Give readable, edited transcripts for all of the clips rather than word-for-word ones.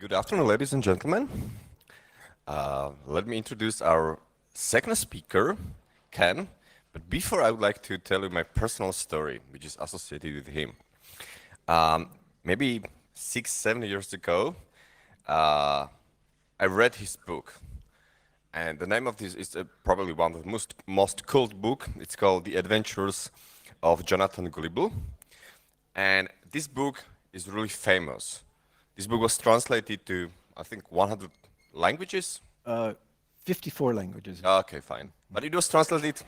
Good afternoon, ladies and gentlemen. Let me introduce our second speaker, Ken. But before, I would like to tell you my personal story, which is associated with him. Maybe 6, 7 years ago, I read his book. And the name of this is probably one of the most cult book. It's called The Adventures of Jonathan Gullible. And this book is really famous. This book was translated to, I think, 100 languages. 54 languages. Okay, fine. But it was translated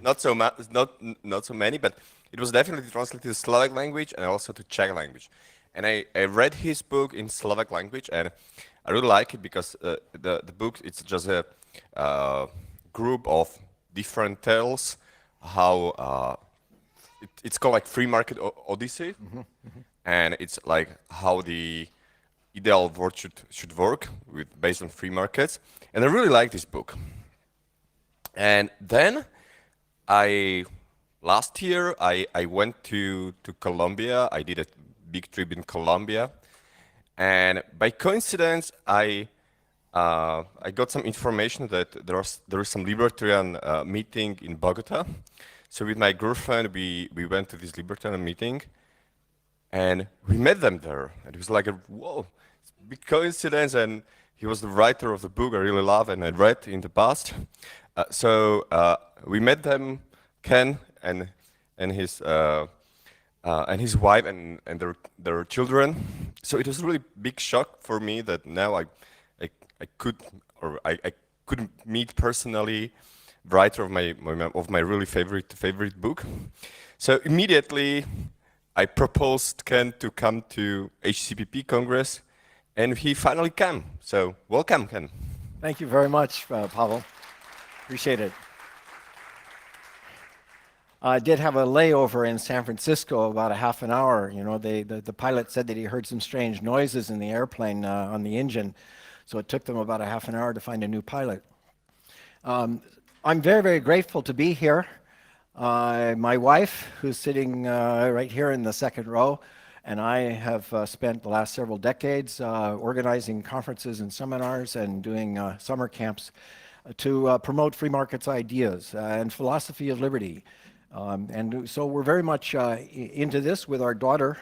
not so many, but it was definitely translated to Slovak language and also to Czech language. And I read his book in Slovak language, and I really like it because the book, it's just a group of different tales, how it's called like Free Market Odyssey, and it's like how the ideal world should work based on free markets. And I really like this book. And then last year I went to Colombia. I did a big trip in Colombia, and by coincidence I got some information that there is some libertarian meeting in Bogota. So with my girlfriend we went to this libertarian meeting, and we met them there. And it was like whoa, big coincidence. And he was the writer of the book I really love and I read in the past. So we met them, Ken and his wife and their children. So it was a really big shock for me that now I couldn't meet personally the writer of my really favorite book. So immediately I proposed Ken to come to HCPP Congress, and he finally came. So welcome, Ken. Thank you very much, Pavel. Appreciate it. I did have a layover in San Francisco about a half an hour. You know, the pilot said that he heard some strange noises in the airplane on the engine, so it took them about a half an hour to find a new pilot. I'm very, very grateful to be here. My wife, who's sitting right here in the second row, and I have spent the last several decades organizing conferences and seminars and doing summer camps to promote free markets ideas and philosophy of liberty. And so we're very much into this with our daughter.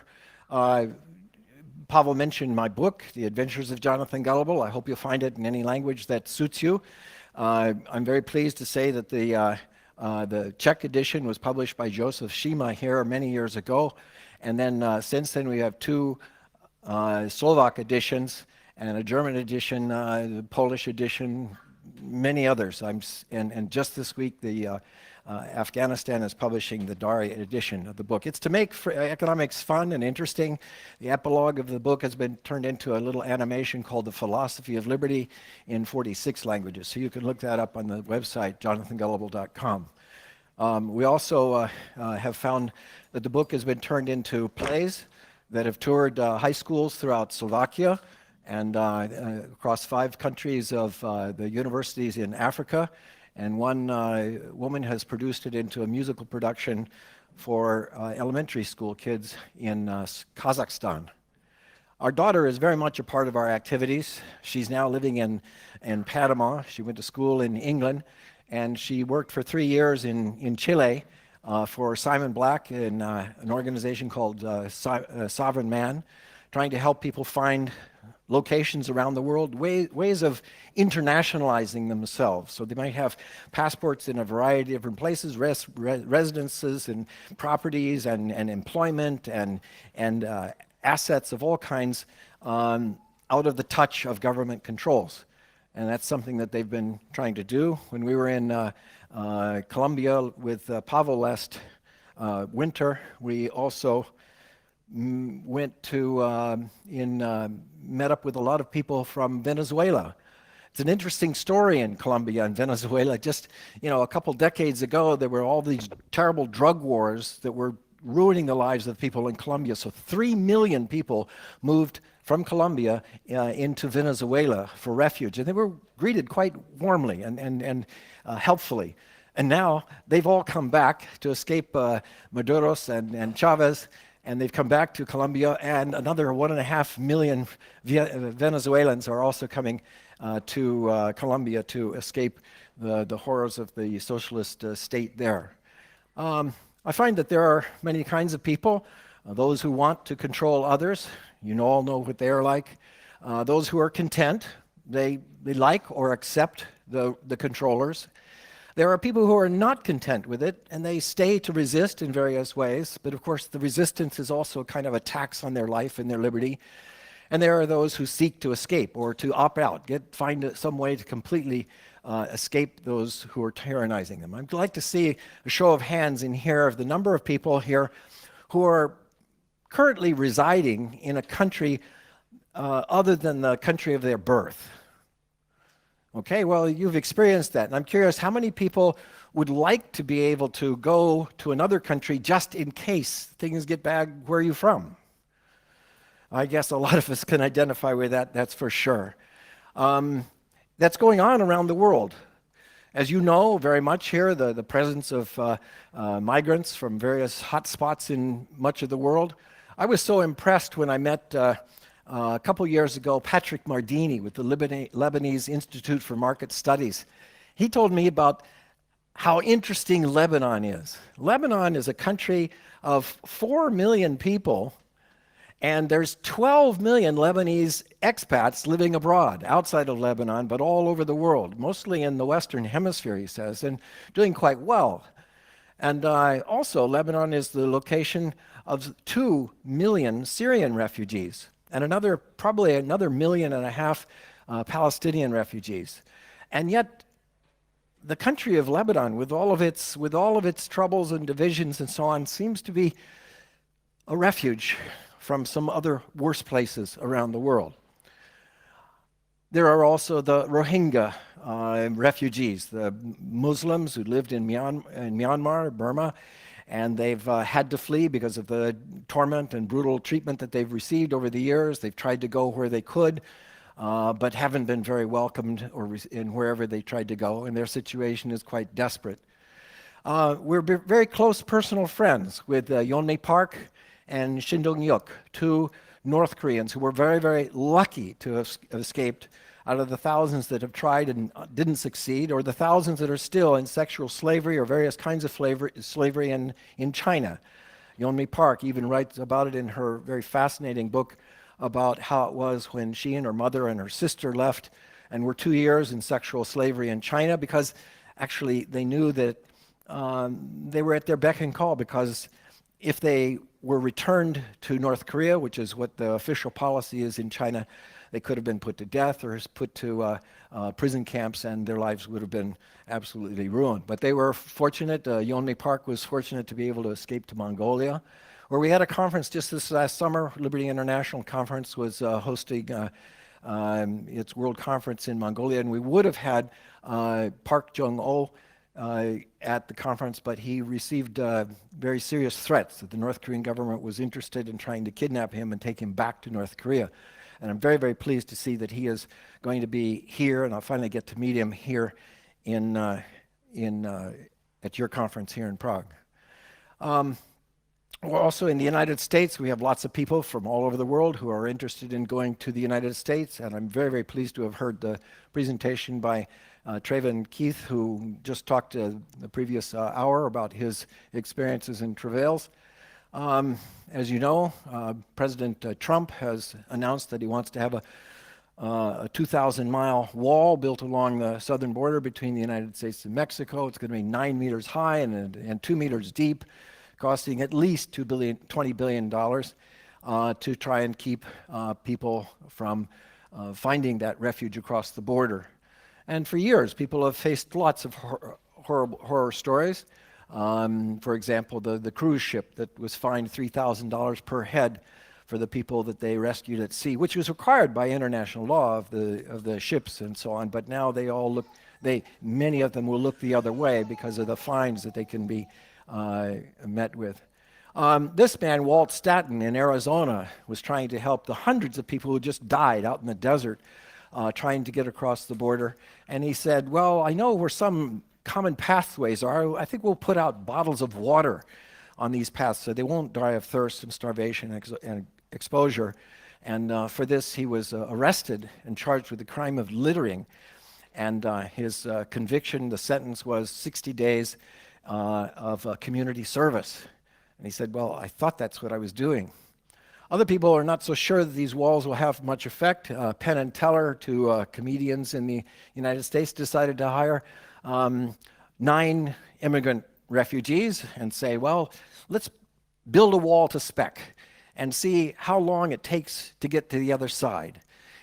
Pavel mentioned my book, The Adventures of Jonathan Gullible. I hope you'll find it in any language that suits you. I'm very pleased to say that the Czech edition was published by Josef Šíma here many years ago. And then since then we have two Slovak editions and a German edition, the Polish edition, many others. And just this week the Afghanistan is publishing the Dari edition of the book. It's to make economics fun and interesting. The epilogue of the book has been turned into a little animation called The Philosophy of Liberty in 46 languages. So you can look that up on the website, jonathangullible.com. We also have found that the book has been turned into plays that have toured high schools throughout Slovakia and across 5 countries of the universities in Africa. And one woman has produced it into a musical production for elementary school kids in Kazakhstan. Our daughter is very much a part of our activities. She's now living in Panama. She went to school in England, and she worked for 3 years in Chile for Simon Black in an organization called Sovereign Man, trying to help people find locations around the world, ways of internationalizing themselves. So they might have passports in a variety of different places, residences and properties and employment and assets of all kinds out of the touch of government controls. And that's something that they've been trying to do. When we were in Colombia with Pavel last winter, we also went to met up with a lot of people from Venezuela. It's an interesting story in Colombia and Venezuela. Just, a couple decades ago, there were all these terrible drug wars that were ruining the lives of people in Colombia. So 3 million people moved from Colombia into Venezuela for refuge, and they were greeted quite warmly and helpfully. And now they've all come back to escape Maduros and Chavez, and they've come back to Colombia, and another 1.5 million Venezuelans are also coming to Colombia to escape the horrors of the socialist state there. I find that there are many kinds of people, those who want to control others, you all know what they are like, those who are content, they like or accept the controllers. There are people who are not content with it, and they stay to resist in various ways, but of course the resistance is also kind of a tax on their life and their liberty. And there are those who seek to escape or to opt out, find some way to completely escape those who are tyrannizing them. I'd like to see a show of hands in here of the number of people here who are currently residing in a country other than the country of their birth. Okay, well, you've experienced that, and I'm curious how many people would like to be able to go to another country just in case things get bad. Where are you from? I guess a lot of us can identify with that, that's for sure. That's going on around the world. As you know very much here, the presence of migrants from various hotspots in much of the world. I was so impressed when I met a couple years ago, Patrick Mardini with the Lebanese Institute for Market Studies. He told me about how interesting Lebanon is. Lebanon is a country of 4 million people, and there's 12 million Lebanese expats living abroad, outside of Lebanon, but all over the world, mostly in the Western Hemisphere, he says, and doing quite well. And also, Lebanon is the location of 2 million Syrian refugees, and probably another 1.5 million Palestinian refugees. And yet, the country of Lebanon, with all of its troubles and divisions and so on, seems to be a refuge from some other worse places around the world. There are also the Rohingya refugees, the Muslims who lived in Myanmar, Burma, and they've had to flee because of the torment and brutal treatment that they've received over the years. They've tried to go where they could, but haven't been very welcomed in wherever they tried to go, and their situation is quite desperate. We're very close personal friends with Yeonmi Park and Shin Dong-yuk, 2 North Koreans who were very, very lucky to have escaped out of the thousands that have tried and didn't succeed, or the thousands that are still in sexual slavery or various kinds of slavery in China. Yeonmi Park even writes about it in her very fascinating book about how it was when she and her mother and her sister left and were 2 years in sexual slavery in China, because actually they knew that they were at their beck and call, because if they were returned to North Korea, which is what the official policy is in China, they could have been put to death or put to prison camps, and their lives would have been absolutely ruined. But they were fortunate. Yeonmi Park was fortunate to be able to escape to Mongolia, where we had a conference just this last summer. Liberty International Conference was hosting its world conference in Mongolia, and we would have had Park Jong-oh at the conference, but he received very serious threats that the North Korean government was interested in trying to kidnap him and take him back to North Korea. And I'm very, very pleased to see that he is going to be here, and I'll finally get to meet him here at your conference here in Prague. We're also in the United States. We have lots of people from all over the world who are interested in going to the United States, and I'm very, very pleased to have heard the presentation by Trayvon Keith, who just talked the previous hour about his experiences and travails. As you know, President Trump has announced that he wants to have a 2,000-mile wall built along the southern border between the United States and Mexico. It's going to be 9 meters high and 2 meters deep, costing at least $20 billion to try and keep people from finding that refuge across the border. And for years, people have faced lots of horror stories. For example, the cruise ship that was fined $3,000 per head for the people that they rescued at sea, which was required by international law of the ships and so on. But now many of them will look the other way because of the fines that they can be met with. This man, Walt Staten in Arizona, was trying to help the hundreds of people who just died out in the desert trying to get across the border. And he said, well, I know where some common pathways are. I think we'll put out bottles of water on these paths so they won't die of thirst and starvation and exposure. And for this, he was arrested and charged with the crime of littering. And his conviction, the sentence was 60 days of community service. And he said, well, I thought that's what I was doing. Other people are not so sure that these walls will have much effect. Penn and Teller, two comedians in the United States, decided to hire 9 immigrant refugees and say, well, let's build a wall to spec and see how long it takes to get to the other side.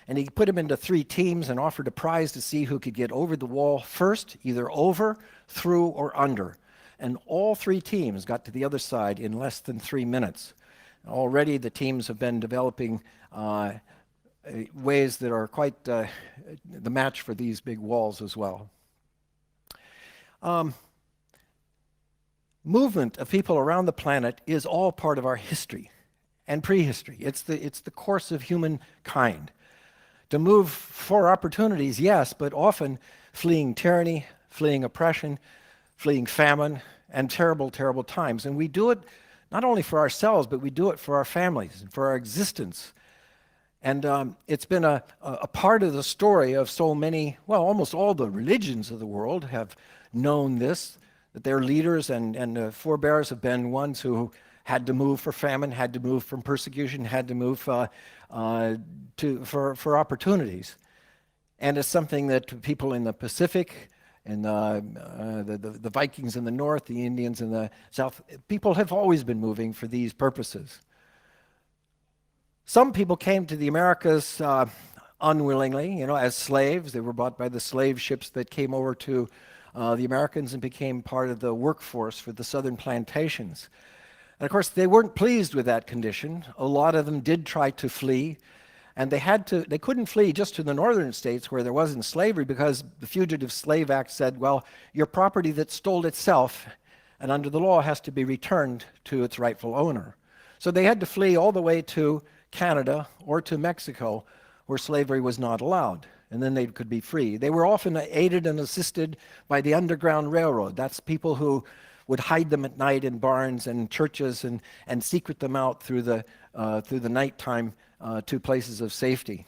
And he put them into 3 teams and offered a prize to see who could get over the wall first, either over, through, or under. And all 3 teams got to the other side in less than 3 minutes. Already the teams have been developing ways that are quite the match for these big walls as well. Movement of people around the planet is all part of our history and prehistory. It's the course of humankind. To move for opportunities, yes, but often fleeing tyranny, fleeing oppression, fleeing famine, and terrible, terrible times. And we do it not only for ourselves, but we do it for our families and for our existence. And it's been a part of the story of so many, well, almost all the religions of the world have known this, that their leaders and forebears have been ones who had to move for famine, had to move from persecution, had to move for opportunities. And it's something that people in the Pacific, and the Vikings in the north, the Indians in the south, people have always been moving for these purposes. Some people came to the Americas unwillingly, as slaves. They were bought by the slave ships that came over to the Americans and became part of the workforce for the southern plantations. And of course, they weren't pleased with that condition. A lot of them did try to flee. And they couldn't flee just to the northern states where there wasn't slavery, because the Fugitive Slave Act said, well, your property that stole itself and under the law has to be returned to its rightful owner. So they had to flee all the way to Canada or to Mexico, where slavery was not allowed, and then they could be free. They were often aided and assisted by the Underground Railroad. That's people who would hide them at night in barns and churches and secret them out through the nighttime to places of safety.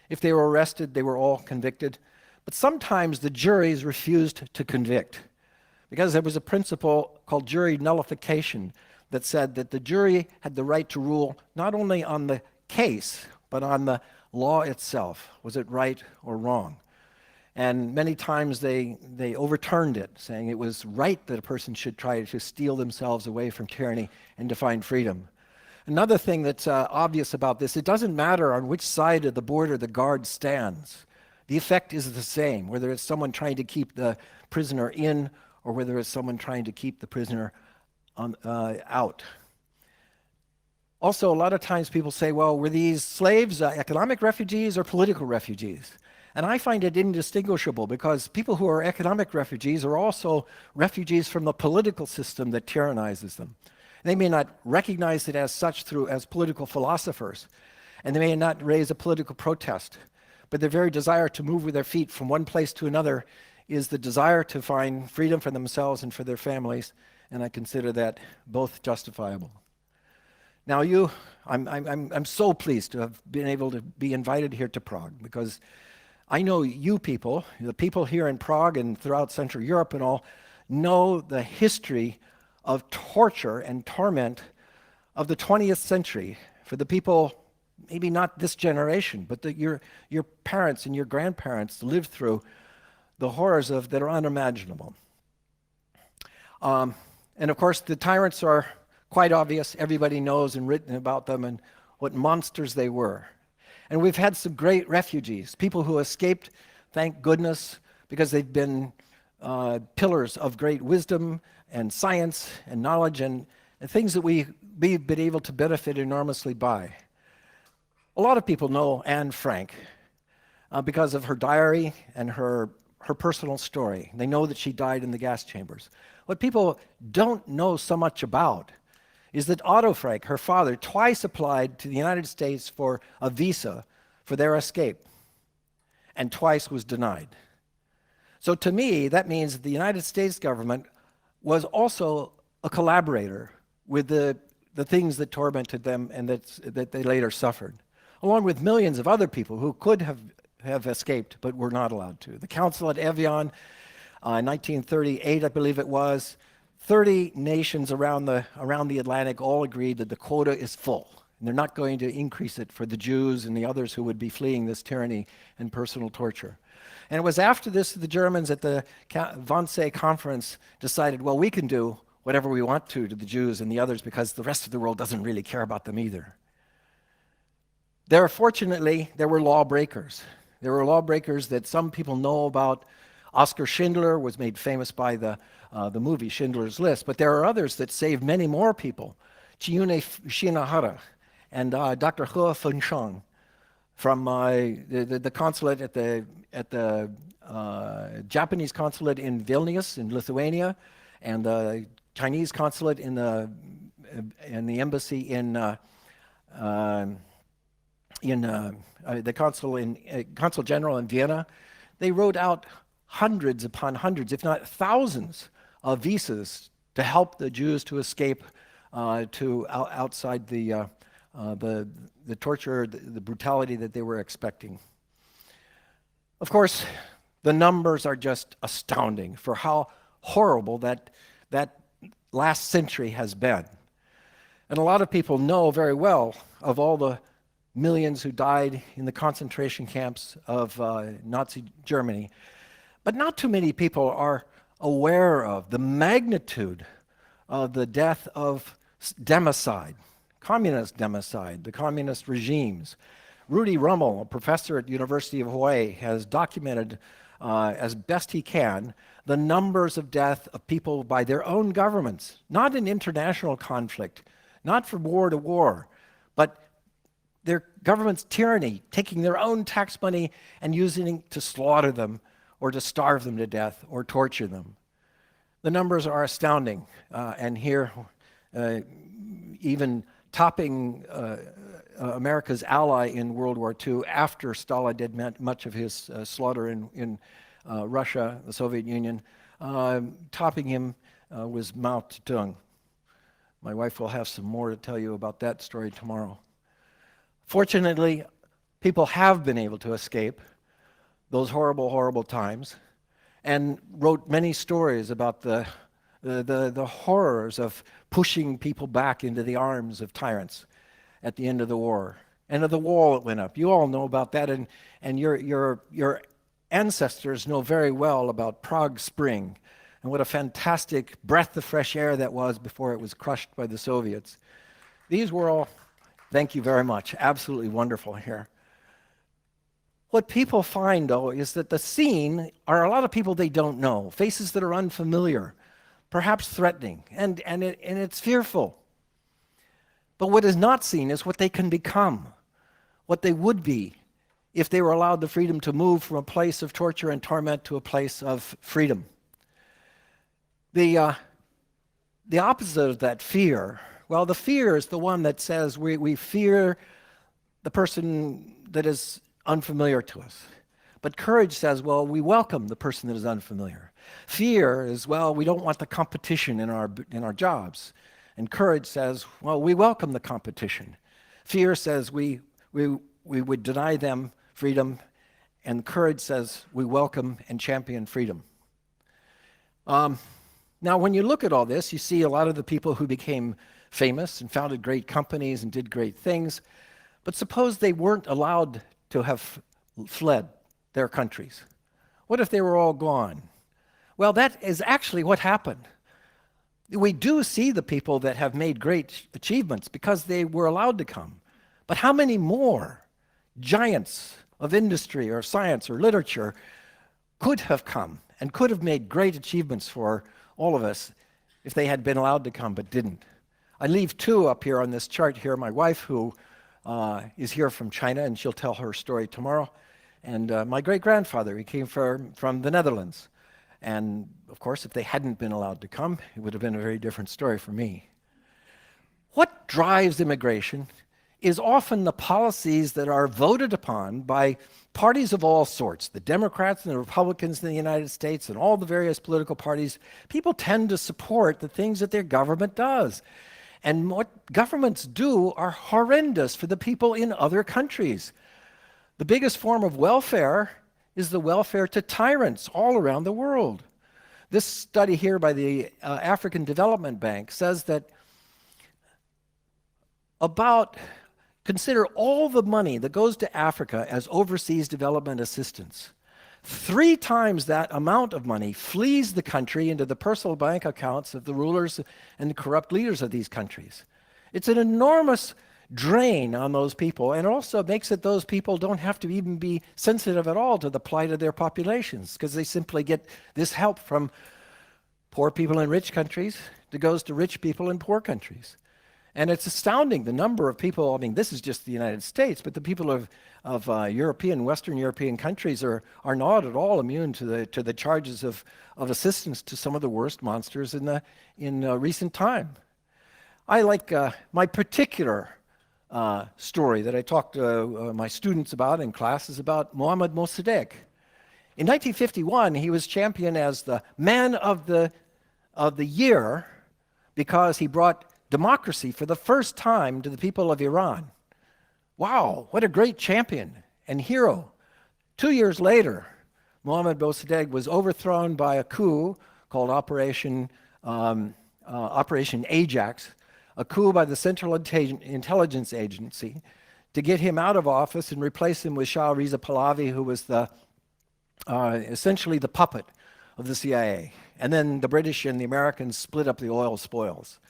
If they were arrested, they were all convicted. But sometimes the juries refused to convict, because there was a principle called jury nullification that said that the jury had the right to rule not only on the case, but on the law itself. Was it right or wrong? And many times they overturned it, saying it was right that a person should try to steal themselves away from tyranny and to find freedom. Another thing that's obvious about this, it doesn't matter on which side of the border the guard stands. The effect is the same, whether it's someone trying to keep the prisoner in or whether it's someone trying to keep the prisoner out. Also, a lot of times people say, well, were these slaves economic refugees or political refugees? And I find it indistinguishable, because people who are economic refugees are also refugees from the political system that tyrannizes them. They may not recognize it as such as political philosophers, and they may not raise a political protest, but their very desire to move with their feet from one place to another is the desire to find freedom for themselves and for their families, and I consider that both justifiable. Now I'm so pleased to have been able to be invited here to Prague, because I know you people, the people here in Prague and throughout Central Europe and all, know the history of torture and torment of the 20th century for the people, maybe not this generation, but your parents and your grandparents lived through the horrors that are unimaginable. And of course, the tyrants are quite obvious. Everybody knows and written about them and what monsters they were. And we've had some great refugees, people who escaped, thank goodness, because they've been pillars of great wisdom and science and knowledge and things that we've been able to benefit enormously by. A lot of people know Anne Frank because of her diary and her personal story. They know that she died in the gas chambers. What people don't know so much about is that Otto Frank, her father, twice applied to the United States for a visa for their escape, and twice was denied. So to me, that means that the United States government was also a collaborator with the things that tormented them and that they later suffered, along with millions of other people who could have escaped but were not allowed to. The council at Evian, in 1938, I believe it was, 30 nations around the Atlantic all agreed that the quota is full, and they're not going to increase it for the Jews and the others who would be fleeing this tyranny and personal torture. And it was after this that the Germans at the Wannsee conference decided, well, we can do whatever we want to the Jews and the others because the rest of the world doesn't really care about them either. Fortunately, there were lawbreakers. There were lawbreakers that some people know about. Oskar Schindler was made famous by the movie Schindler's List, but there are others that saved many more people. Chiune Shinahara and Dr. He Fengsheng from the consulate at the Japanese consulate in Vilnius in Lithuania, and the Chinese consulate in the embassy in the consul general in Vienna. They wrote out hundreds upon hundreds, if not thousands, of visas to help the Jews to escape to outside the torture, the brutality that they were expecting. Of course, the numbers are just astounding for how horrible that last century has been. And a lot of people know very well of all the millions who died in the concentration camps of Nazi Germany. But not too many people are aware of the magnitude of the death of democide, communist democide, the communist regimes. Rudy Rummel, a professor at the University of Hawaii, has documented as best he can the numbers of death of people by their own governments, not in international conflict, not from war to war, but their government's tyranny, taking their own tax money and using it to slaughter them or to starve them to death or torture them. The numbers are astounding, and here even topping America's ally in World War II after Stalin did much of his slaughter in Russia, the Soviet Union. Topping him was Mao Zedong. My wife will have some more to tell you about that story tomorrow. Fortunately, people have been able to escape those horrible, horrible times and wrote many stories about the horrors of pushing people back into the arms of tyrants at the end of the war, and of the wall that went up. You all know about that, and your ancestors know very well about Prague Spring and what a fantastic breath of fresh air that was before it was crushed by the Soviets. These were all, thank you very much, absolutely wonderful here. What people find, though, is that the scene are a lot of people they don't know, faces that are unfamiliar, perhaps threatening, and it's fearful. But what is not seen is what they can become, what they would be if they were allowed the freedom to move from a place of torture and torment to a place of freedom. The opposite of that fear, well, the fear is the one that says we fear the person that is unfamiliar to us. But courage says, well, we welcome the person that is unfamiliar. Fear is, well, we don't want the competition in our jobs. And courage says, well, we welcome the competition. Fear says we would deny them freedom, and courage says we welcome and champion freedom. Now, when you look at all this, you see a lot of the people who became famous and founded great companies and did great things, but suppose they weren't allowed to have fled their countries. What if they were all gone? Well, that is actually what happened. We do see the people that have made great achievements because they were allowed to come. But how many more giants of industry or science or literature could have come and could have made great achievements for all of us if they had been allowed to come but didn't? I leave two up here on this chart here. My wife, who is here from China, and she'll tell her story tomorrow. And my great-grandfather, he came from the Netherlands. And of course, if they hadn't been allowed to come, it would have been a very different story for me. What drives immigration is often the policies that are voted upon by parties of all sorts, the Democrats and the Republicans in the United States and all the various political parties. People tend to support the things that their government does. And what governments do are horrendous for the people in other countries. The biggest form of welfare is the welfare to tyrants all around the world. This study here by the African Development Bank says that consider all the money that goes to Africa as overseas development assistance. 3 times that amount of money flees the country into the personal bank accounts of the rulers and the corrupt leaders of these countries. It's an enormous drain on those people, and also makes it those people don't have to even be sensitive at all to the plight of their populations, because they simply get this help from poor people in rich countries that goes to rich people in poor countries. And it's astounding the number of people. I mean, this is just the United States, but the people of Western European countries are not at all immune to the charges of assistance to some of the worst monsters in recent time. I like my particular story that I talked to my students about in class is about Mohammad Mossadegh. In 1951, he was championed as the man of the year because he brought democracy for the first time to the people of Iran. Wow, what a great champion and hero. 2 years later, Mohammad Mossadegh was overthrown by a coup called Operation Ajax, a coup by the Central Intelligence Agency to get him out of office and replace him with Shah Reza Pahlavi, who was essentially the puppet of the CIA. And then the British and the Americans split up the oil spoils.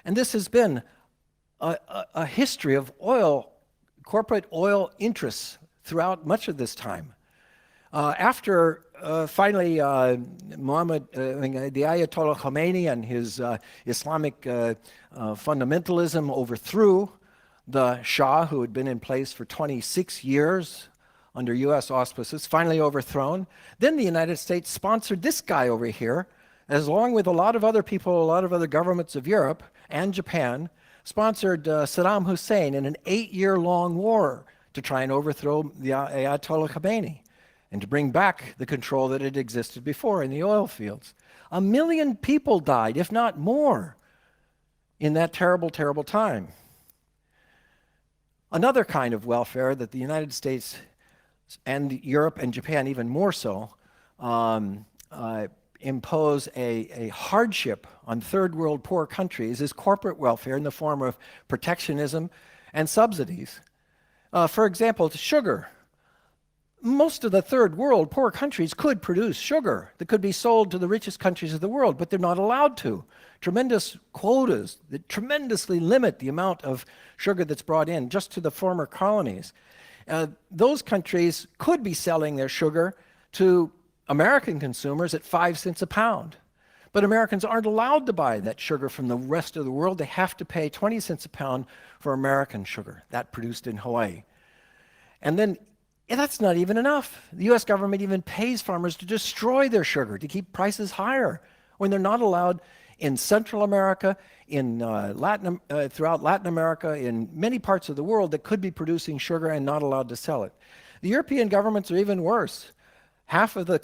And this has been a history of corporate oil interests throughout much of this time. After finally the Ayatollah Khomeini and his Islamic fundamentalism overthrew the Shah, who had been in place for 26 years under US auspices, finally overthrown. Then the United States sponsored this guy over here, as along with a lot of other people, a lot of other governments of Europe and Japan, sponsored Saddam Hussein in an 8-year-long war to try and overthrow the Ayatollah Khomeini and to bring back the control that had existed before in the oil fields. 1 million people died, if not more, in that terrible, terrible time. Another kind of welfare that the United States and Europe and Japan even more so impose a hardship on third world poor countries is corporate welfare in the form of protectionism and subsidies. For example, sugar. Most of the third world poor countries could produce sugar that could be sold to the richest countries of the world, but they're not allowed to. Tremendous quotas that tremendously limit the amount of sugar that's brought in just to the former colonies. Those countries could be selling their sugar to American consumers at 5 cents a pound. But Americans aren't allowed to buy that sugar from the rest of the world. They have to pay 20 cents a pound for American sugar, that produced in Hawaii. And then that's not even enough. The US government even pays farmers to destroy their sugar to keep prices higher when they're not allowed in Central America, in throughout Latin America, in many parts of the world that could be producing sugar and not allowed to sell it. The European governments are even worse. Half of the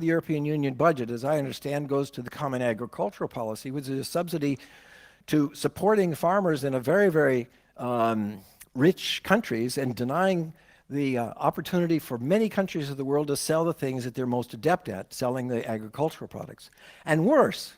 European Union budget, as I understand, goes to the Common Agricultural Policy, which is a subsidy to supporting farmers in a very, very rich countries and denying the opportunity for many countries of the world to sell the things that they're most adept at, selling the agricultural products. And worse,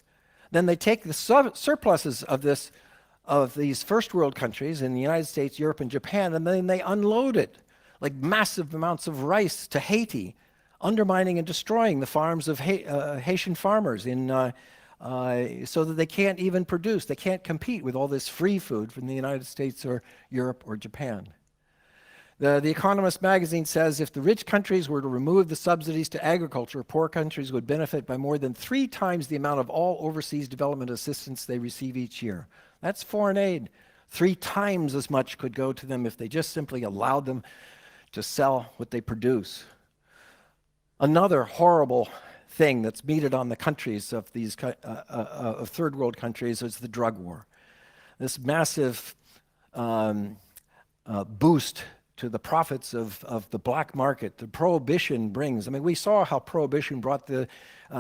then they take the surpluses of these first world countries in the United States, Europe, and Japan, and then they unload it like massive amounts of rice to Haiti, undermining and destroying the farms of Haitian farmers so that they can't even produce. They can't compete with all this free food from the United States or Europe or Japan. The Economist magazine says if the rich countries were to remove the subsidies to agriculture, poor countries would benefit by more than 3 times the amount of all overseas development assistance they receive each year. That's foreign aid. 3 times as much could go to them if they just simply allowed them to sell what they produce. Another horrible thing that's meted on the countries of these of third world countries is the drug war. This massive boost to the profits of the black market, the prohibition brings. I mean, we saw how prohibition brought the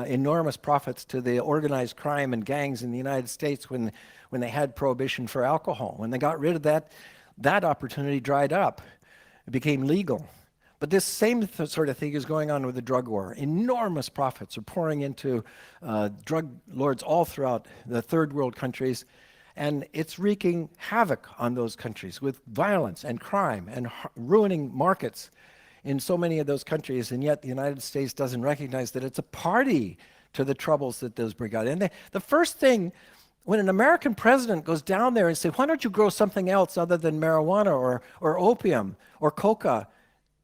enormous profits to the organized crime and gangs in the United States when they had prohibition for alcohol. When they got rid of that, that opportunity dried up. It became legal. But this same sort of thing is going on with the drug war. Enormous profits are pouring into drug lords all throughout the third world countries, and it's wreaking havoc on those countries with violence and crime and ruining markets in so many of those countries, and yet the United States doesn't recognize that it's a party to the troubles that those bring out. And the first thing, when an American president goes down there and says, why don't you grow something else other than marijuana or opium or coca?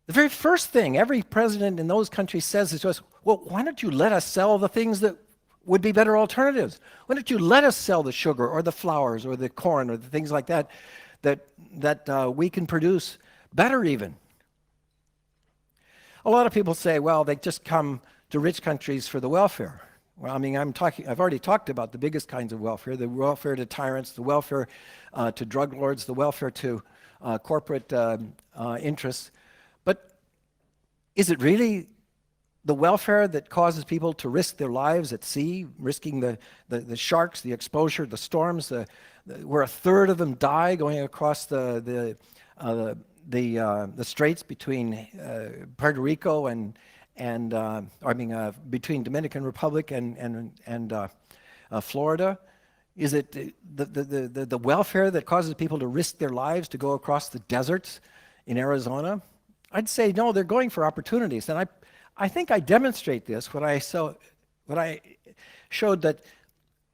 The very first thing every president in those countries says is to us, well, why don't you let us sell the things that would be better alternatives? Why don't you let us sell the sugar or the flowers or the corn or the things like that we can produce better even? A lot of people say, well, they just come to rich countries for the welfare. Well, I mean, I've already talked about the biggest kinds of welfare, the welfare to tyrants, the welfare to drug lords, the welfare to corporate interests. But is it really the welfare that causes people to risk their lives at sea, risking the sharks, the exposure, the storms, where a third of them die going across the straits between Puerto Rico and between Dominican Republic and Florida? Is it the welfare that causes people to risk their lives to go across the deserts in Arizona? I'd say no, they're going for opportunities. And I think I demonstrate this when I showed that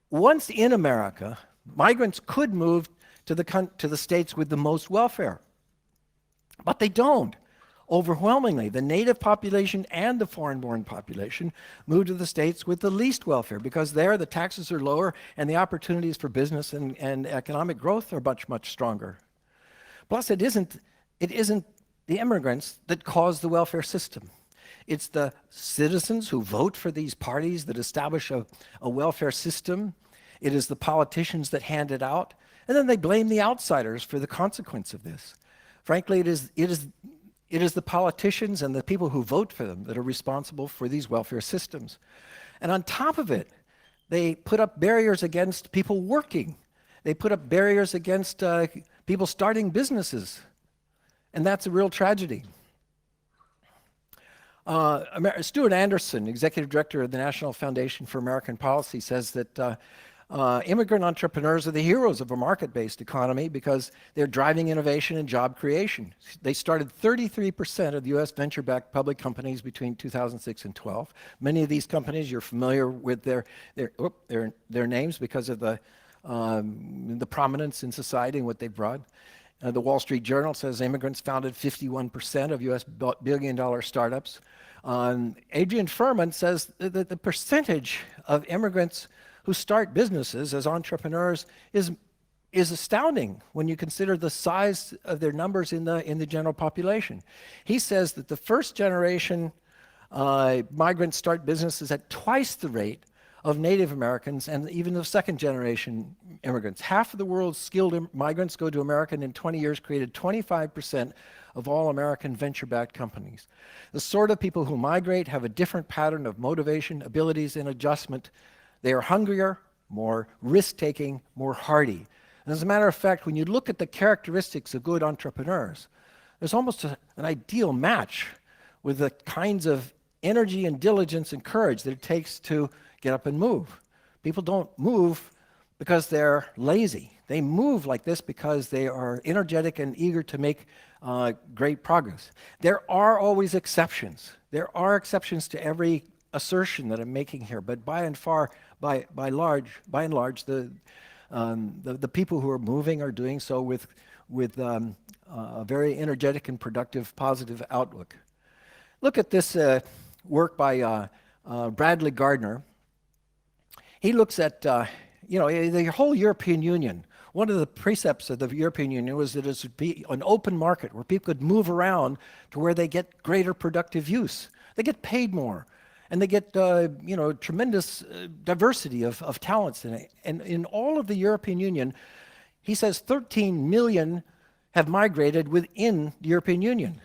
once in America, migrants could move to the states with the most welfare. But they don't. Overwhelmingly, the native population and the foreign-born population move to the states with the least welfare because there the taxes are lower and the opportunities for business and economic growth are much, much stronger. Plus, it isn't the immigrants that cause the welfare system. It's the citizens who vote for these parties that establish a welfare system. It is the politicians that hand it out. And then they blame the outsiders for the consequence of this. Frankly, it is the politicians and the people who vote for them that are responsible for these welfare systems. And on top of it, they put up barriers against people working. They put up barriers against people starting businesses. And that's a real tragedy. Stuart Anderson, Executive Director of the National Foundation for American Policy, says that immigrant entrepreneurs are the heroes of a market-based economy because they're driving innovation and job creation. They started 33% of U.S. venture-backed public companies between 2006 and 12. Many of these companies, you're familiar with their names because of the prominence in society and what they've brought. The Wall Street Journal says immigrants founded 51% of U.S. billion-dollar startups. Adrian Furman says that the percentage of immigrants who start businesses as entrepreneurs is astounding when you consider the size of their numbers in the general population. He says that the first generation migrants start businesses at twice the rate of Native Americans and even the second generation immigrants. Half of the world's skilled migrants go to America and in 20 years created 25% of all American venture-backed companies. The sort of people who migrate have a different pattern of motivation, abilities, and adjustment. They are hungrier, more risk-taking, more hardy. And as a matter of fact, when you look at the characteristics of good entrepreneurs, there's almost an ideal match with the kinds of energy and diligence and courage that it takes to get up and move. People don't move because they're lazy. They move like this because they are energetic and eager to make great progress. There are always exceptions. There are exceptions to every assertion that I'm making here, but by and large, the people who are moving are doing so with a very energetic and productive, positive outlook. Look at this work by Bradley Gardner. He looks at the whole European Union. One of the precepts of the European Union was that it should be an open market where people could move around to where they get greater productive use. They get paid more, and they get tremendous diversity of talents in it. And in all of the European Union, he says 13 million have migrated within the European Union.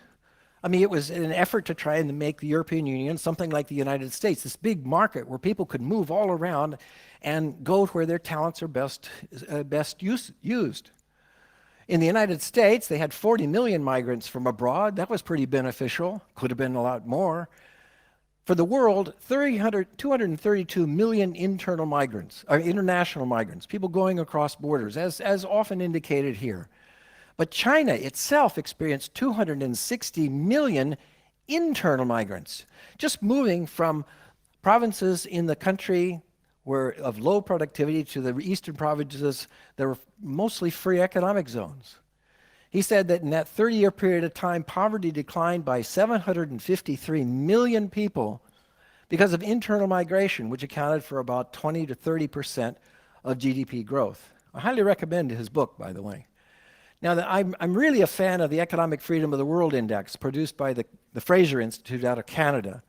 I mean, it was an effort to try and make the European Union something like the United States, this big market where people could move all around and go where their talents are best used. In the United States, they had 40 million migrants from abroad. That was pretty beneficial. Could have been a lot more. For the world, 232 million internal migrants, or international migrants, people going across borders, as often indicated here. But China itself experienced 260 million internal migrants, just moving from provinces in the country of low productivity to the eastern provinces that were mostly free economic zones. He said that in that 30-year period of time, poverty declined by 753 million people because of internal migration, which accounted for about 20 to 30% of GDP growth. I highly recommend his book, by the way. Now, I'm really a fan of the Economic Freedom of the World Index produced by the Fraser Institute out of Canada.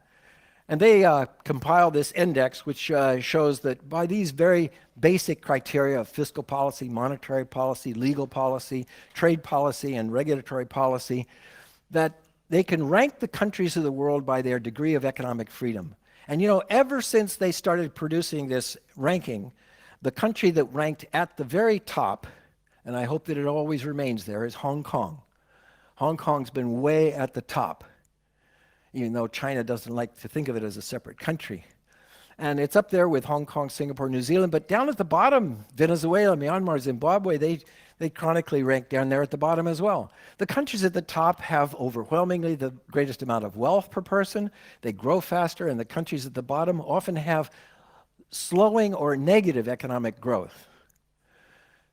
And they compiled this index, which shows that by these very basic criteria of fiscal policy, monetary policy, legal policy, trade policy, and regulatory policy, that they can rank the countries of the world by their degree of economic freedom. And you know, ever since they started producing this ranking, the country that ranked at the very top, and I hope that it always remains there, is Hong Kong. Hong Kong's been way at the top, even though China doesn't like to think of it as a separate country. And it's up there with Hong Kong, Singapore, New Zealand, but down at the bottom, Venezuela, Myanmar, Zimbabwe, they chronically rank down there at the bottom as well. The countries at the top have overwhelmingly the greatest amount of wealth per person. They grow faster, and the countries at the bottom often have slowing or negative economic growth.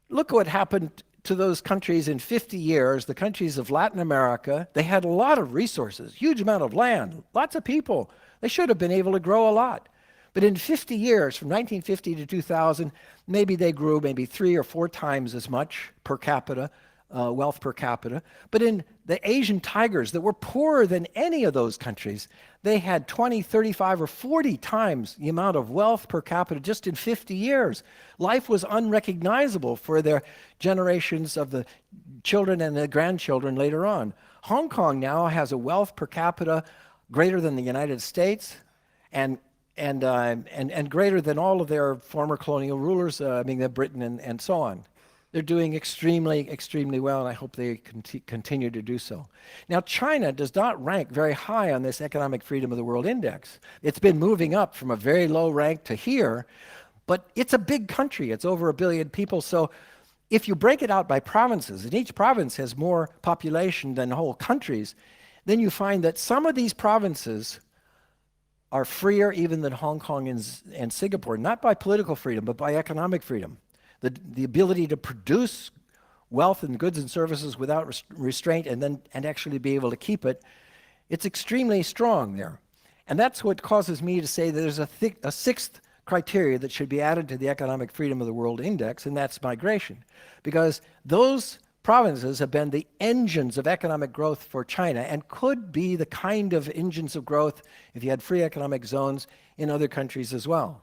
Look at what happened to those countries in 50 years, the countries of Latin America. They had a lot of resources, huge amount of land, lots of people. They should have been able to grow a lot. But in 50 years, from 1950 to 2000, maybe they grew maybe 3 or 4 times as much per capita, wealth per capita. But in the Asian tigers that were poorer than any of those countries, they had 20, 35, or 40 times the amount of wealth per capita just in 50 years. Life was unrecognizable for their generations of the children and the grandchildren later on. Hong Kong now has a wealth per capita greater than the United States and greater than all of their former colonial rulers, Britain and so on. They're doing extremely, extremely well, and I hope they continue to do so. Now, China does not rank very high on this Economic Freedom of the World Index. It's been moving up from a very low rank to here, but it's a big country. It's over 1 billion people, so if you break it out by provinces, and each province has more population than whole countries, then you find that some of these provinces are freer even than Hong Kong and Singapore, not by political freedom, but by economic freedom. The ability to produce wealth and goods and services without restraint and actually be able to keep it, it's extremely strong there. And that's what causes me to say that there's a sixth criteria that should be added to the Economic Freedom of the World Index, and that's migration. Because those provinces have been the engines of economic growth for China and could be the kind of engines of growth if you had free economic zones in other countries as well.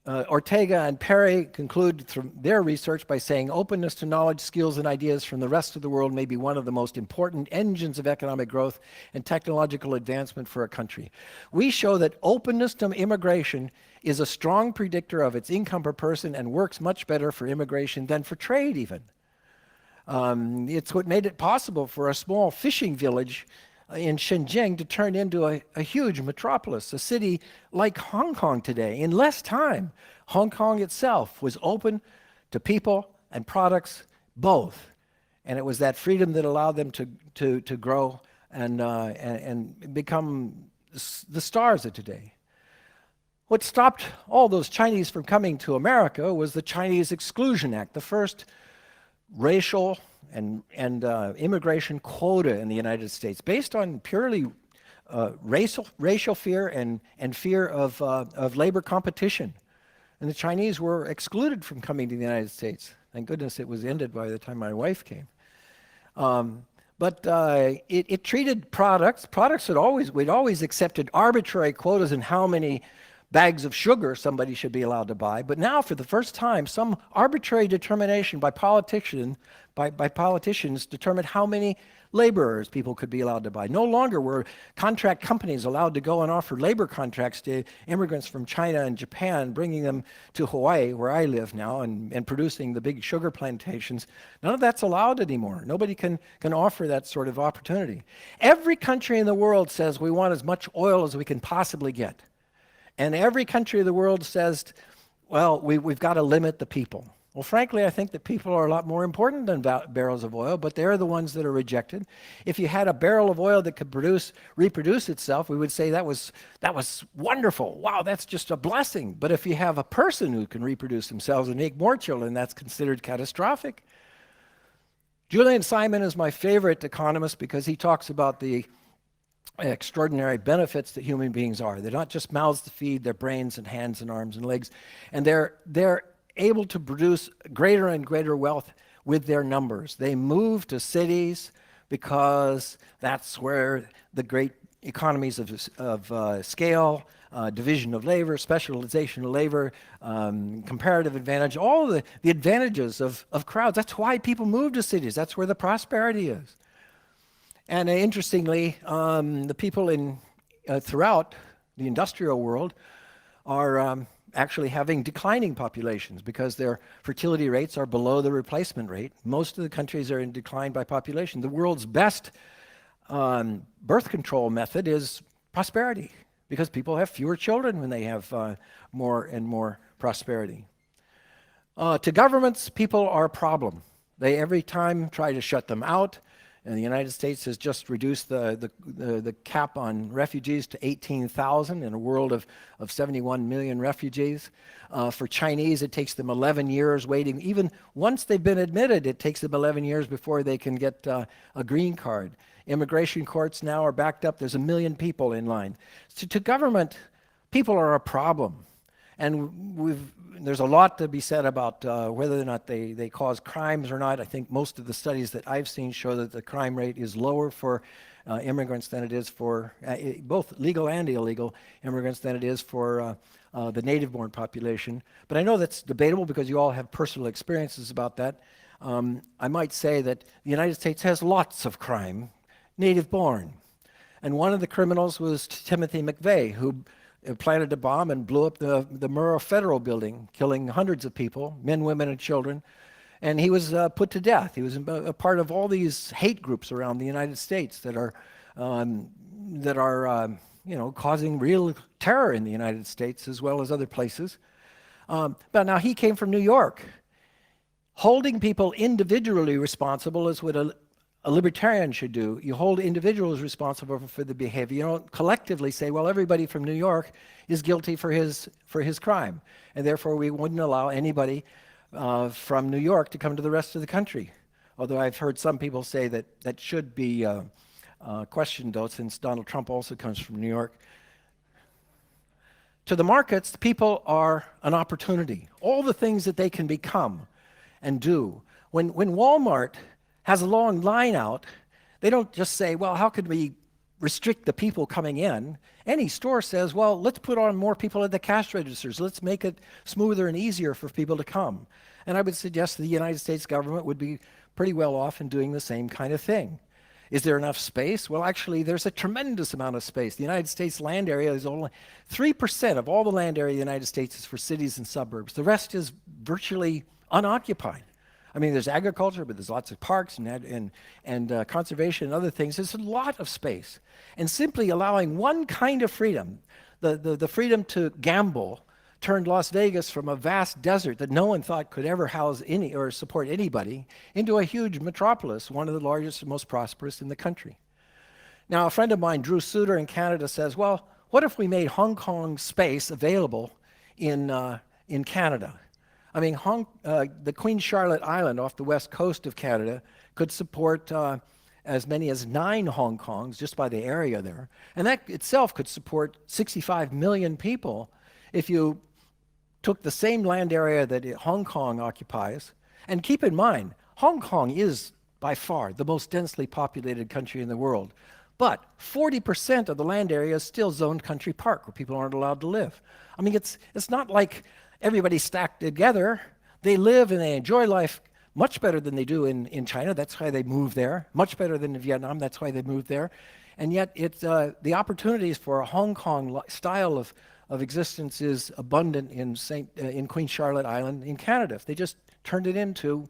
Ortega and Perry conclude from their research by saying openness to knowledge, skills, and ideas from the rest of the world may be one of the most important engines of economic growth and technological advancement for a country. We show that openness to immigration is a strong predictor of its income per person and works much better for immigration than for trade even. It's what made it possible for a small fishing village in Shenzhen to turn into a huge metropolis, a city like Hong Kong today. In less time, Hong Kong itself was open to people and products both. And it was that freedom that allowed them to grow and become the stars of today. What stopped all those Chinese from coming to America was the Chinese Exclusion Act, the first racial and immigration quota in the United States, based on purely racial fear and fear of labor competition. And the Chinese were excluded from coming to the United States. Thank goodness it was ended by the time my wife came. But it treated products we'd always accepted arbitrary quotas in how many bags of sugar somebody should be allowed to buy. But now, for the first time, some arbitrary determination by politicians determined how many laborers people could be allowed to buy. No longer were contract companies allowed to go and offer labor contracts to immigrants from China and Japan, bringing them to Hawaii, where I live now, and producing the big sugar plantations. None of that's allowed anymore. Nobody can offer that sort of opportunity. Every country in the world says we want as much oil as we can possibly get. And every country of the world says, well, we've got to limit the people. Well, frankly, I think that people are a lot more important than barrels of oil, but they're the ones that are rejected. If you had a barrel of oil that could reproduce itself, we would say that was wonderful. Wow, that's just a blessing. But if you have a person who can reproduce themselves and make more children, that's considered catastrophic. Julian Simon is my favorite economist because he talks about the extraordinary benefits that human beings are. They're not just mouths to feed, they're brains and hands and arms and legs. And they're able to produce greater and greater wealth with their numbers. They move to cities because that's where the great economies of scale, division of labor, specialization of labor, comparative advantage, all the advantages of crowds. That's why people move to cities. That's where the prosperity is. And interestingly, the people throughout the industrial world are actually having declining populations because their fertility rates are below the replacement rate. Most of the countries are in decline by population. The world's best birth control method is prosperity because people have fewer children when they have more and more prosperity. To governments, people are a problem. They every time try to shut them out. And the United States has just reduced the cap on refugees to 18,000 in a world of 71 million refugees. For Chinese, it takes them 11 years waiting. Even once they've been admitted, it takes them 11 years before they can get a green card. Immigration courts now are backed up. There's 1 million people in line. So to government, people are a problem. And there's a lot to be said about whether or not they cause crimes or not. I think most of the studies that I've seen show that the crime rate is lower for immigrants than it is for both legal and illegal immigrants than it is for the native-born population. But I know that's debatable because you all have personal experiences about that. I might say that the United States has lots of crime, native-born. And one of the criminals was Timothy McVeigh, who planted a bomb and blew up the Murrah Federal Building, killing hundreds of people, men, women, and children. And he was put to death. He was a part of all these hate groups around the United States that are causing real terror in the United States as well as other places. But now he came from New York. Holding people individually responsible is what a libertarian should do. You hold individuals responsible for the behavior. You don't collectively say, well, everybody from New York is guilty for his crime, and therefore we wouldn't allow anybody from New York to come to the rest of the country. Although I've heard some people say that should be questioned, though, since Donald Trump also comes from New York. To the markets, people are an opportunity. All the things that they can become and do. When Walmart has a long line out, they don't just say, well, how could we restrict the people coming in? Any store says, well, let's put on more people at the cash registers. Let's make it smoother and easier for people to come. And I would suggest the United States government would be pretty well off in doing the same kind of thing. Is there enough space? Well, actually, there's a tremendous amount of space. The United States land area is only 3% of all the land area of the United States is for cities and suburbs. The rest is virtually unoccupied. I mean, there's agriculture, but there's lots of parks and conservation and other things. There's a lot of space. And simply allowing one kind of freedom, the freedom to gamble, turned Las Vegas from a vast desert that no one thought could ever house any or support anybody into a huge metropolis, one of the largest and most prosperous in the country. Now, a friend of mine, Drew Suter in Canada, says, well, what if we made Hong Kong space available in Canada? I mean, the Queen Charlotte Island off the west coast of Canada could support as many as 9 Hong Kongs just by the area there. And that itself could support 65 million people if you took the same land area that Hong Kong occupies. And keep in mind, Hong Kong is by far the most densely populated country in the world. But 40% of the land area is still zoned country park where people aren't allowed to live. I mean, it's not like everybody's stacked together. They live and they enjoy life much better than they do in China. That's why they move there. Much better than in Vietnam. That's why they moved there. And yet it's, the opportunities for a Hong Kong style of existence is abundant in Queen Charlotte Island in Canada. If they just turned it into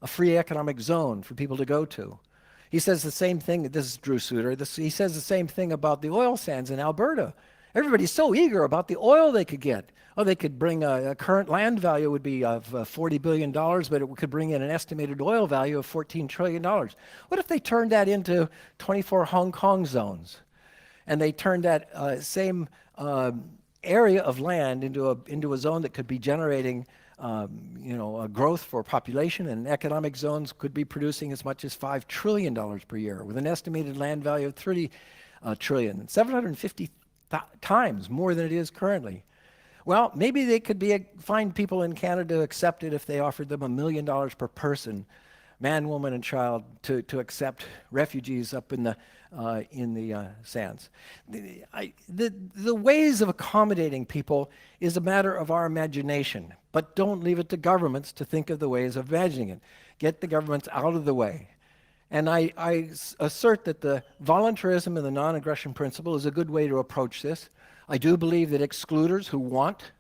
a free economic zone for people to go to. He says the same thing, this is Drew Suter, he says the same thing about the oil sands in Alberta. Everybody's so eager about the oil they could get. Oh, they could bring a current land value would be of $40 billion, but it could bring in an estimated oil value of $14 trillion. What if they turned that into 24 Hong Kong zones? And they turned that same area of land into a zone that could be generating a growth for population, and economic zones could be producing as much as $5 trillion per year with an estimated land value of $30 trillion, 750 times more than it is currently. Well, maybe they could find people in Canada to accept it if they offered them $1 million per person, man, woman, and child, to accept refugees up in the sands. The ways of accommodating people is a matter of our imagination, but don't leave it to governments to think of the ways of imagining it. Get the governments out of the way. And I assert that the voluntarism and the non-aggression principle is a good way to approach this. I do believe that excluders who want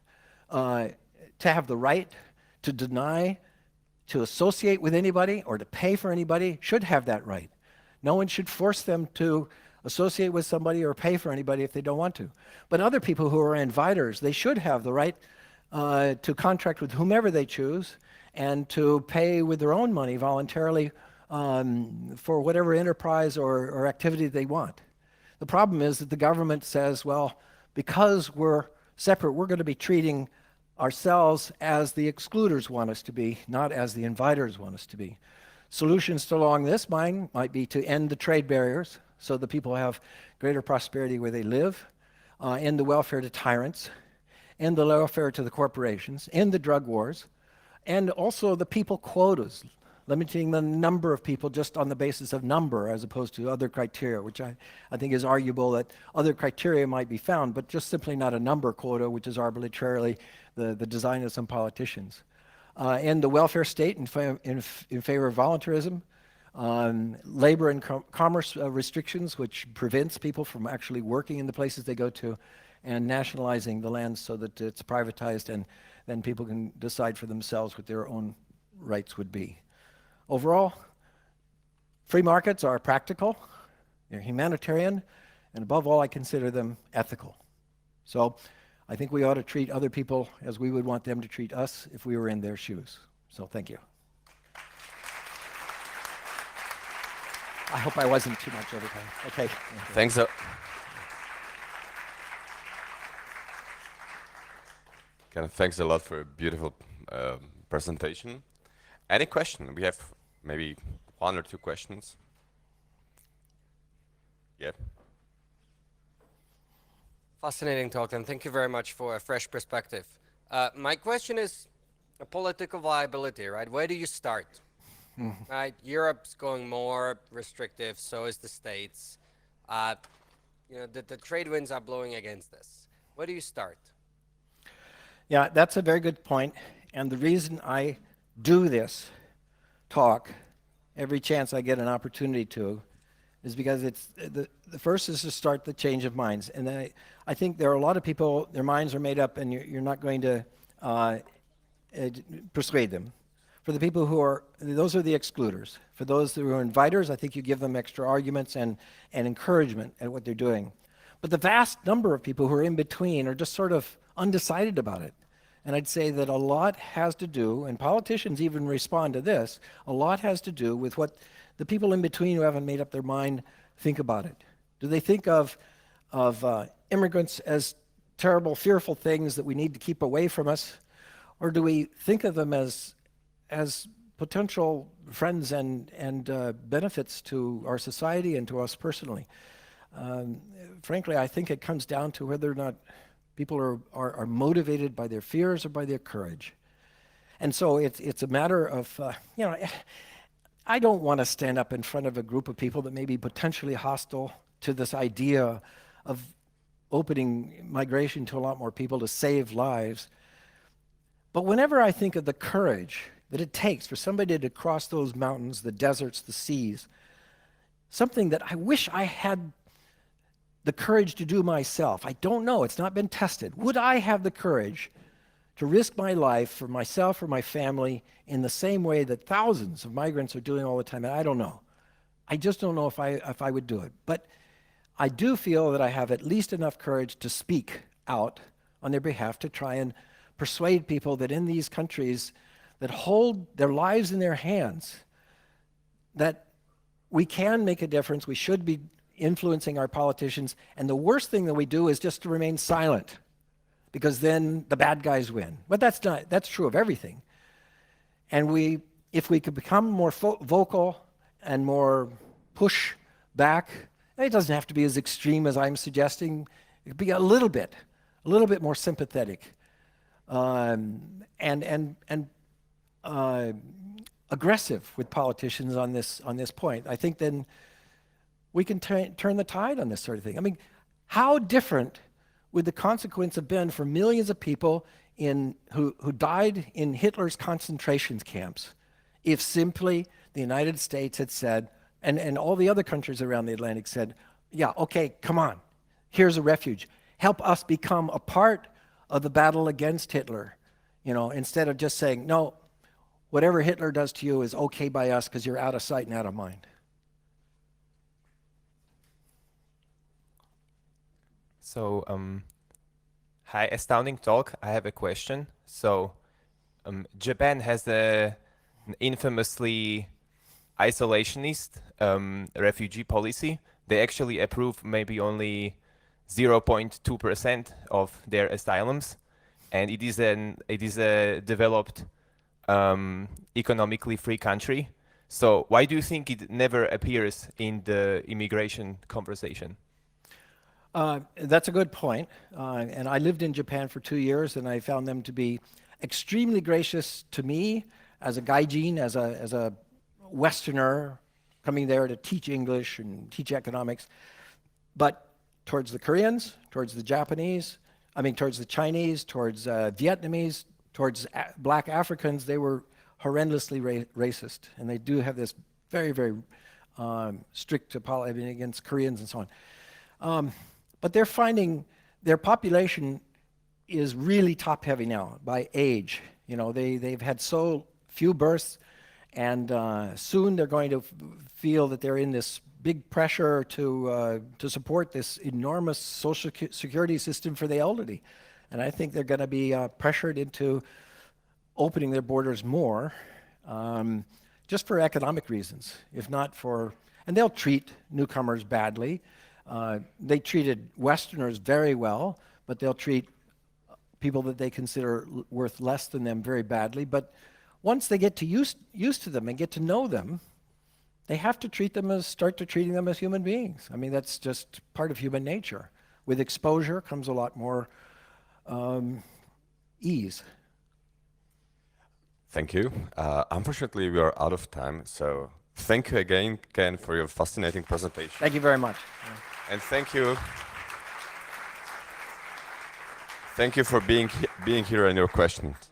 to have the right to deny, to associate with anybody, or to pay for anybody should have that right. No one should force them to associate with somebody or pay for anybody if they don't want to. But other people who are inviters, they should have the right to contract with whomever they choose and to pay with their own money voluntarily for whatever enterprise or activity they want. The problem is that the government says, well, because we're separate, we're going to be treating ourselves as the excluders want us to be, not as the inviters want us to be. Solutions along this line might be to end the trade barriers so that people have greater prosperity where they live, end the welfare to tyrants, end the welfare to the corporations, end the drug wars, and also the people quotas, limiting the number of people just on the basis of number as opposed to other criteria, which I think is arguable that other criteria might be found, but just simply not a number quota, which is arbitrarily the design of some politicians. End the welfare state in favor of voluntarism, labor and commerce restrictions, which prevents people from actually working in the places they go to, and nationalizing the land so that it's privatized and then people can decide for themselves what their own rights would be. Overall, free markets are practical, they're humanitarian, and above all, I consider them ethical. So I think we ought to treat other people as we would want them to treat us if we were in their shoes. So thank you. I hope I wasn't too much over time. Okay. Thanks. Thanks a lot for a beautiful presentation. Any question? We have maybe 1 or 2 questions. Yeah. Fascinating talk, and thank you very much for a fresh perspective. My question is a political viability, right? Where do you start? Right? Europe's going more restrictive, so is the States. The trade winds are blowing against this. Where do you start? Yeah, that's a very good point. And the reason I do this talk every chance I get an opportunity to is because it's the first is to start the change of minds. And then I think there are a lot of people, their minds are made up and you're not going to persuade them. For the people who are, those are the excluders. For those who are inviters, I think you give them extra arguments and encouragement at what they're doing. But the vast number of people who are in between are just sort of undecided about it. And I'd say that a lot has to do, and politicians even respond to this, a lot has to do with what the people in between who haven't made up their mind think about it. Do they think of immigrants as terrible, fearful things that we need to keep away from us? Or do we think of them as potential friends and benefits to our society and to us personally? Frankly, I think it comes down to whether or not people are motivated by their fears or by their courage. And so it's a matter of, I don't want to stand up in front of a group of people that may be potentially hostile to this idea of opening migration to a lot more people to save lives. But whenever I think of the courage that it takes for somebody to cross those mountains, the deserts, the seas, something that I wish I had the courage to do myself. I don't know, it's not been tested. Would I have the courage to risk my life for myself or my family in the same way that thousands of migrants are doing all the time? And I don't know. I just don't know if I would do it. But I do feel that I have at least enough courage to speak out on their behalf, to try and persuade people that in these countries that hold their lives in their hands, that we can make a difference. We should be influencing our politicians. And the worst thing that we do is just to remain silent, because then the bad guys win. But that's true of everything. And if we could become more vocal and more push back, it doesn't have to be as extreme as I'm suggesting. It could be a little bit more sympathetic, and aggressive with politicians on this point. I think then we can turn the tide on this sort of thing. I mean, how different would the consequence have been for millions of people who died in Hitler's concentration camps if simply the United States had said, and all the other countries around the Atlantic said, yeah, okay, come on, here's a refuge. Help us become a part of the battle against Hitler, instead of just saying, no, whatever Hitler does to you is okay by us because you're out of sight and out of mind. So, hi, Astounding Talk. I have a question. So, Japan has an infamously isolationist refugee policy. They actually approve maybe only 0.2% of their asylums, and it is a developed, economically free country. So, why do you think it never appears in the immigration conversation? That's a good point. And I lived in Japan for 2 years, and I found them to be extremely gracious to me as a gaijin, as a Westerner coming there to teach English and teach economics. But towards the Koreans, towards the Japanese, towards the Chinese, towards Vietnamese, towards black Africans, they were horrendously racist. And they do have this very, very strict policy against Koreans and so on. But they're finding their population is really top-heavy now by age. They've had so few births, and soon they're going to feel that they're in this big pressure to support this enormous social security system for the elderly. And I think they're going to be pressured into opening their borders more, just for economic reasons, if not for, and they'll treat newcomers badly. They treated Westerners very well, but they'll treat people that they consider worth less than them very badly. But once they get used to them and get to know them, they have to start treating them as human beings. That's just part of human nature. With exposure comes a lot more ease. Thank you. Unfortunately, we are out of time, so thank you again, Ken, for your fascinating presentation. Thank you very much. And thank you for being here and your questions.